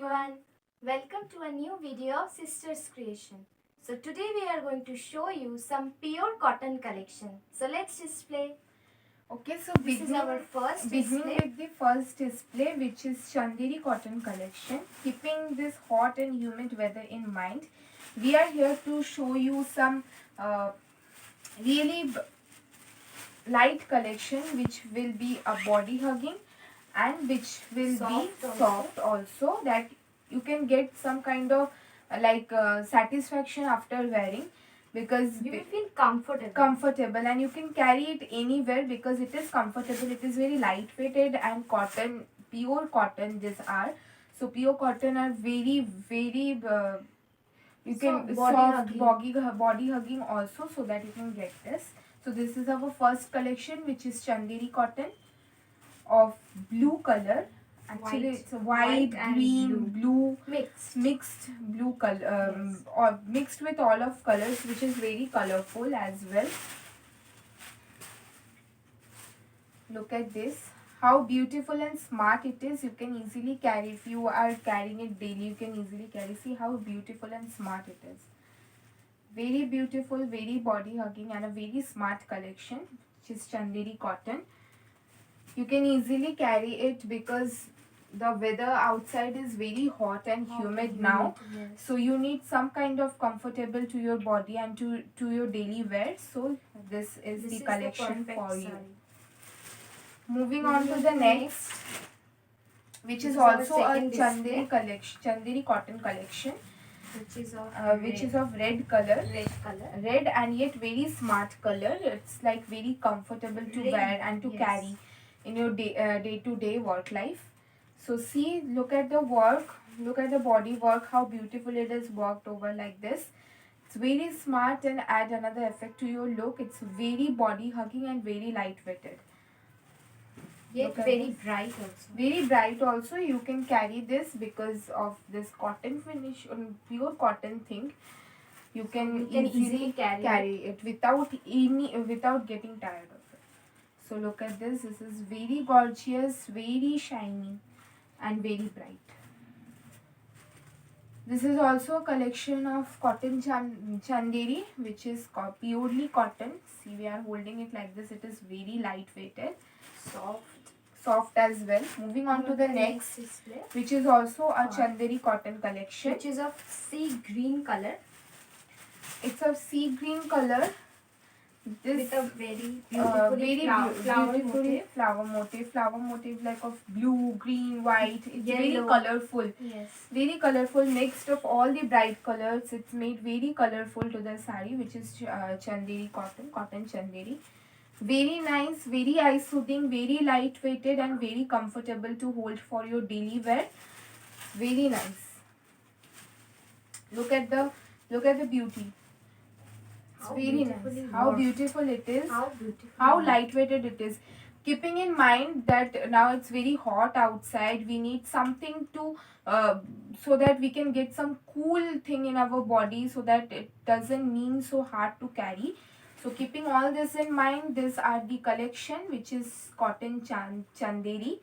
everyone, welcome to a new video of Sisters Creation. So today we are going to show you some pure cotton collection. So let's display. Okay, so This is our first beginning display. with the first display, which is Chanderi cotton collection. Keeping this hot and humid weather in mind, we are here to show you some really light collection, which will be a body hugging and which will Soft be also. soft also, that you can get some kind of satisfaction after wearing, because You will feel comfortable and you can carry it anywhere because it is comfortable. It is very lightweighted and cotton, pure cotton these are. So pure cotton are very you can soft body hugging also, so that you can get this. So this is our first collection, which is Chanderi cotton of blue color. Actually, it's a white, green, blue mixed blue color, Yes. or mixed with all of colors, which is very colorful as well. Look at this, how beautiful and smart it is. You can easily carry, if you are carrying it daily, you can easily carry. See how beautiful and smart it is. Very beautiful, very body hugging, and a very smart collection, which is Chanderi cotton. You can easily carry it because the weather outside is very hot and humid now. Yes. So you need some kind of comfortable to your body and to your daily wear. So this is the collection for you. Moving on to the next, which is also a Chanderi collection, Chanderi cotton collection, which is of red color. Red and yet very smart color. It's like very comfortable to wear and to carry in your day-to-day work life. So see, look at the work, look at the body work, how beautiful it is worked over like this. It's very smart and add another effect to your look. It's very body hugging and very lightweighted. Yet very bright also. Very bright also. You can carry this because of this cotton finish on pure cotton thing. You can easily carry it without getting tired of it. So look at this. This is very gorgeous, very shiny, and very bright. This is also a collection of cotton Chanderi, which is purely cotton. See, we are holding it like this. It is very lightweighted, soft as well. Moving on to the next display, which is also a Chanderi cotton collection, which is of sea green color. It's of sea green color. This with a very beautiful flower motif like of blue, green, white. It's very Yellow. colorful. Yes. Very colorful, mixed of all the bright colors. It's made very colorful to the sari, which is Chanderi cotton Chanderi. Very nice, very eye soothing, very lightweighted, and very comfortable to hold for your daily wear. Very nice. Look at the beauty. It's very nice. How beautiful it is. How lightweighted it is. Keeping in mind that now it's very hot outside, we need something to so that we can get some cool thing in our body, so that it doesn't mean so hard to carry. So keeping all this in mind, these are the collection, which is cotton Chanderi,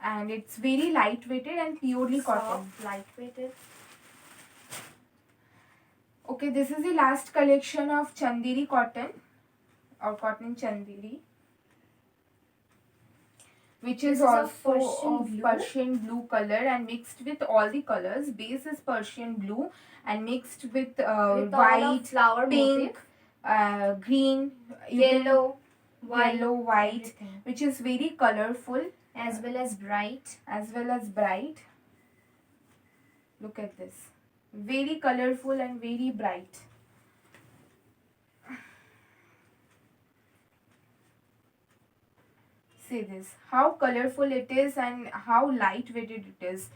and it's very lightweighted and purely cotton. Lightweighted. Okay, this is the last collection of Chanderi cotton or cotton Chanderi, which is also of Persian blue color and mixed with all the colors. Base is Persian blue and mixed with white, flower pink, green, yellow, white, which is very colorful as well as bright. Look at this. Very colorful and very bright. See this, how colorful it is and how lightweighted it is.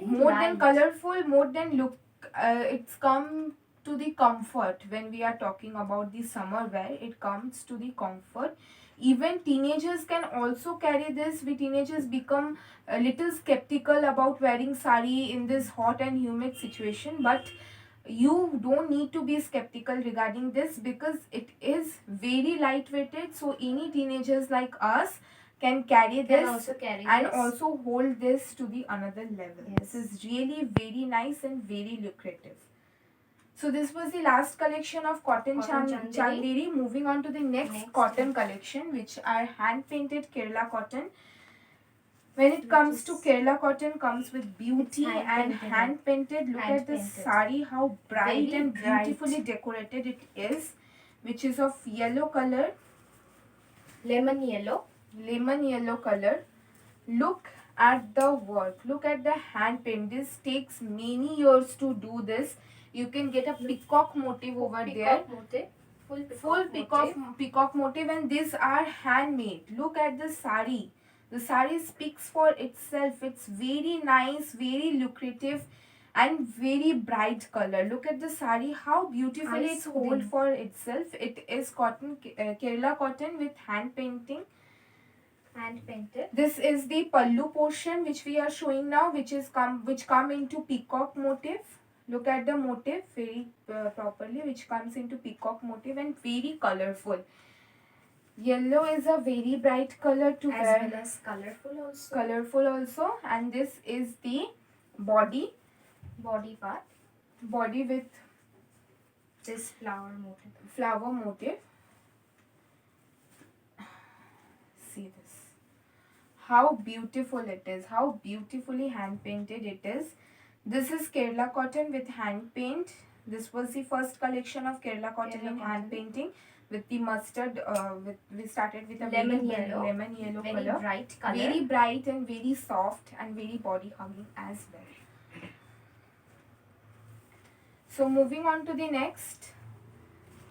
More than colorful, more than look, it's come to the comfort. When we are talking about the summer wear, it comes to the comfort. Even teenagers can also carry this. We teenagers become a little skeptical about wearing sari in this hot and humid situation, but you don't need to be skeptical regarding this because it is very lightweighted. So any teenagers like us can carry Can this also carry and this. also hold this to the another level. Yes. This is really very nice and very lucrative. So this was the last collection of cotton chanderi. Moving on to the next cotton collection, which are hand painted Kerala cotton. When it comes to Kerala cotton, comes with beauty and hand painted. Look at this sari, how bright Very and bright. beautifully decorated it is, which is of yellow color, Lemon yellow. lemon yellow color. Look at the work. Look at the hand paint. This takes many years to do this. You can get a peacock motif over there. Motif. Full peacock motif, and these are handmade. Look at the sari. The sari speaks for itself. It's very nice, very lucrative and very bright color. Look at the sari, how beautifully it's hold for itself. It is cotton, Kerala cotton with hand painting. Hand painted. This is the pallu portion which we are showing now, which come into peacock motif. Look at the motif very properly, which comes into peacock motif and very colorful. Yellow is a very bright color to wear. As well as colorful also. Colorful also. And this is the body. Body part. Body with this flower motif. Flower motif. See this. How beautiful it is. How beautifully hand painted it is. This is Kerala cotton with hand paint. This was the first collection of Kerala cotton in hand painting with the mustard. We started with a lemon yellow very color. Bright color. Very bright and very soft and very body hugging as well. So moving on to the next,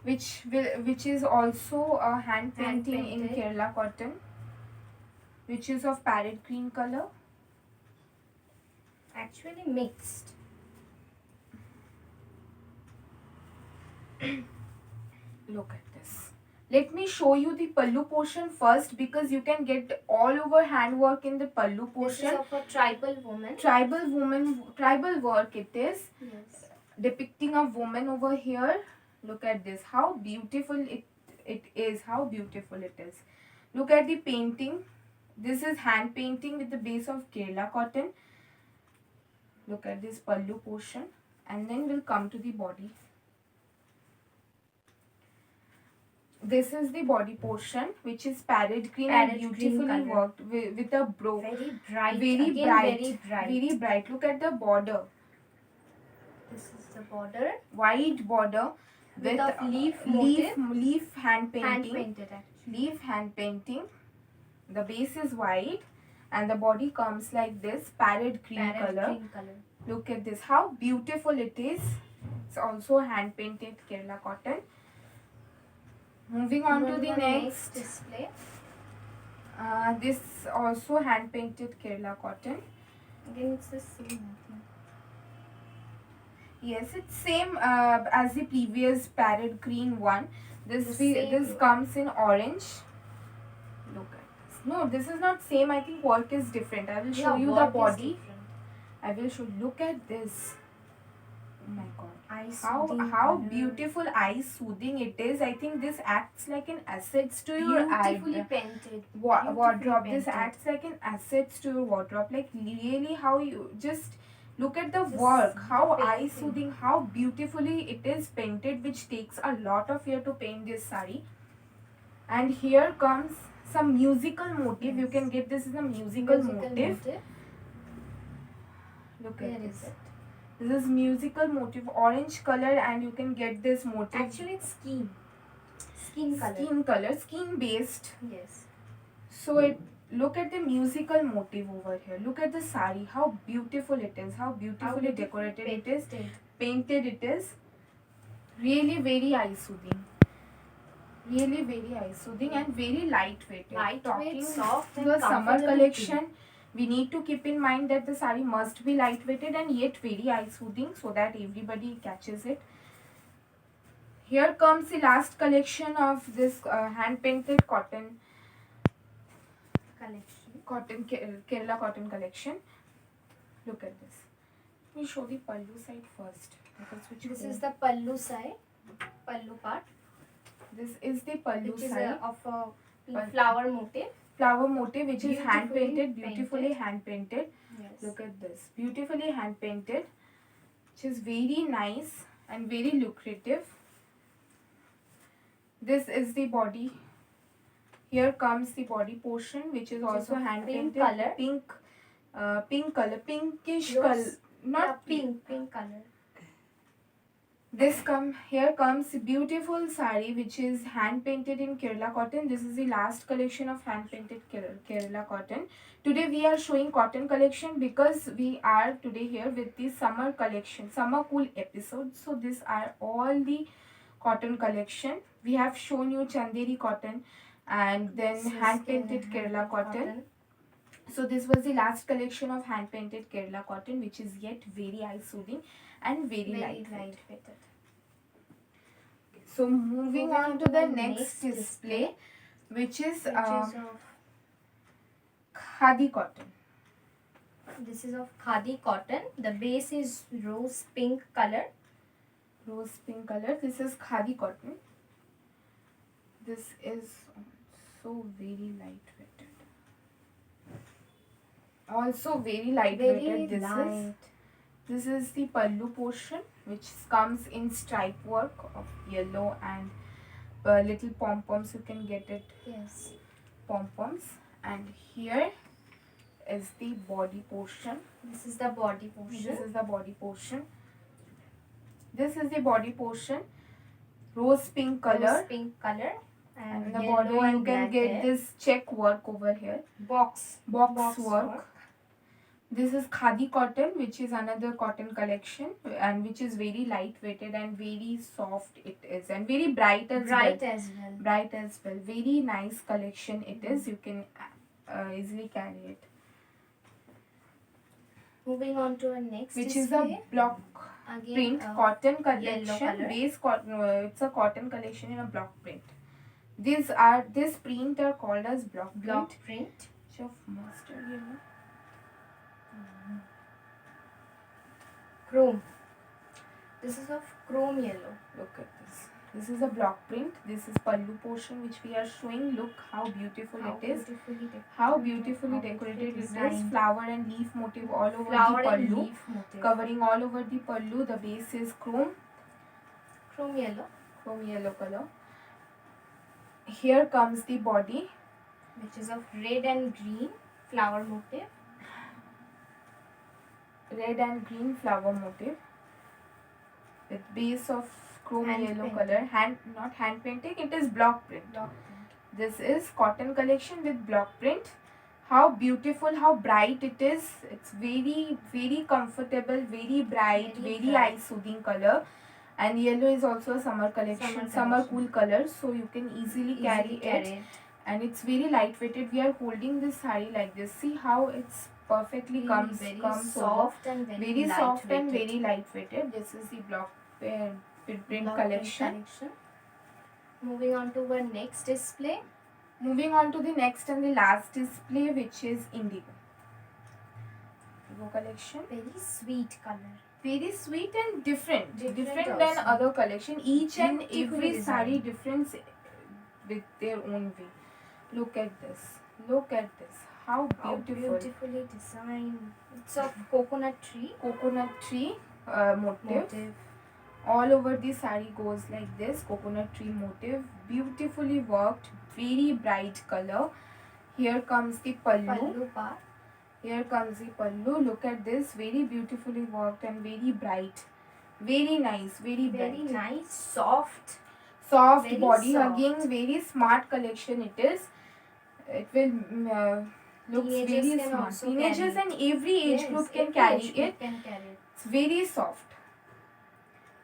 which is also a hand painting in Kerala cotton, which is of parrot green color. Actually mixed. Look at this. Let me show you the pallu portion first, because you can get all over handwork in the pallu portion. This is of a tribal woman. Tribal work it is. Yes. Depicting a woman over here. Look at this. How beautiful it is. How beautiful it is. Look at the painting. This is hand painting with the base of Kerala cotton. Look at this pallu portion, and then we'll come to the body. This is the body portion, which is parrot green and beautifully worked with a broke. Very bright. Very bright. Look at the border. This is the border. White border with leaf hand painting. Hand painted actually. Leaf hand painting. The base is white. And the body comes like this, parrot green color. Look at this, how beautiful it is. It's also hand painted Kerala cotton. Moving on to the next display. This also hand painted Kerala cotton. Again, it's the same. Yes, it's same as the previous parrot green one. This comes in orange. Look at. No, this is not same. I think work is different. I will show you the body. I will show. Look at this. Oh my god. How beautiful eye soothing it is. I think this acts like an assets to your beautifully painted wardrobe. This acts like an assets to your wardrobe. Like really, how you just look at the work. How eye soothing. How beautifully it is painted, which takes a lot of year to paint this sari. And here comes some musical motif. Yes. You can get this is a musical motif. Look at this. This is musical motif, orange color, and you can get this motif. Actually, it's skin color, skin based. Yes. So look at the musical motif over here. Look at the sari. How beautiful it is. How beautifully decorated it is. Painted it is. Really very eye soothing. Really very eye soothing and very lightweight. Lightweight, soft and the summer collection, we need to keep in mind that the sari must be lightweighted and yet very eye soothing, so that everybody catches it. Here comes the last collection of this hand painted cotton collection. Kerala cotton collection. Look at this. Let me show the pallu side first. This is the pallu side. Pallu part. This is the pallu side. Of a flower motif. flower motif, which is hand Beautifully painted, beautifully painted. hand painted. Yes. Look at this, beautifully hand painted, which is very nice and very lucrative. This is the body. Here comes the body portion, which is also of hand pink painted, color. pink color, pinkish Rose- color, not Yeah, pink color. Here comes beautiful sari, which is hand painted in Kerala cotton. This is the last collection of hand painted Kerala cotton. Today we are showing cotton collection because we are today here with the summer collection, summer cool episode. So these are all the cotton collection. We have shown you Chanderi cotton and then This is hand painted Kerala cotton. So this was the last collection of hand painted Kerala cotton, which is yet very eye soothing and very lightweight. So moving on to the next display, which is of khadi cotton. this is of khadi cotton. The base is rose pink color. Rose pink color. This is khadi cotton. This is also very lightweighted. Also very lightweighted. This is the pallu portion, which comes in stripe work of yellow and little pom-poms. You can get it. Yes. Pom-poms. And here is the body portion. This is the body portion. This is the body portion. This is the body portion. Rose pink color. Rose pink color. And the body you can get this check work over here. Box work. This is khadi cotton, which is another cotton collection and which is very lightweighted and very soft it is and very bright as well. Bright as well. Very nice collection it is. You can easily carry it. Moving on to our next which display. is a block print cotton collection. Base cotton. It's a cotton collection in a block print. This print are called as block print. Of mustard yellow. Chrome. This is of chrome yellow. Look at this. This is a block print. This is pallu portion which we are showing. Look how beautiful it is. How beautifully decorated it is. Flower and leaf motif all over the pallu. Covering all over the pallu. The base is chrome. Chrome yellow. Chrome yellow color. Here comes the body, which is of red and green flower motif. Red and green flower motif with base of chrome yellow color. Not hand painting, it is block print. This is cotton collection with block print. How beautiful, how bright it is. It's very, very comfortable, very bright, very eye soothing color. And yellow is also a summer collection, summer cool color, so you can easily carry it. And it's very lightweighted. We are holding this sari like this. See how it's perfectly comes soft over. And very soft and very lightweighted. This is the block print collection. Moving on to our next display. Moving on to the next and the last display, which is indigo. Indigo collection. Very sweet color. Very sweet and different than other collection. Each and every sari different with their own way. Look at this. Look at this. How beautiful. Beautifully designed. It's of coconut tree. Coconut tree motif. All over the sari goes like this. Coconut tree motif. Beautifully worked. Very bright color. Here comes the pallu. Here comes the pallu. Look at this. Very beautifully worked and very bright. Very nice. Very bright. Very nice. Soft. Soft body hugging. Very smart collection it is. It will looks very smart. Teenagers and every age group can carry it. It's very soft.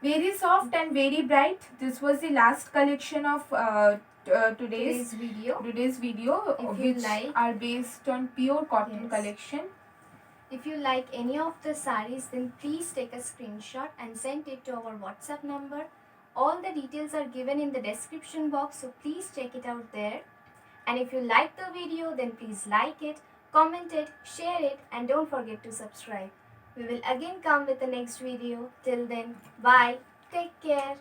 Very soft and very bright. This was the last collection of today's video, which are based on pure cotton collection. If you like any of the sarees, then please take a screenshot and send it to our WhatsApp number. All the details are given in the description box, so please check it out there. And if you like the video, then please like it, comment it, share it, and don't forget to subscribe. We will again come with the next video. Till then, bye. Take care.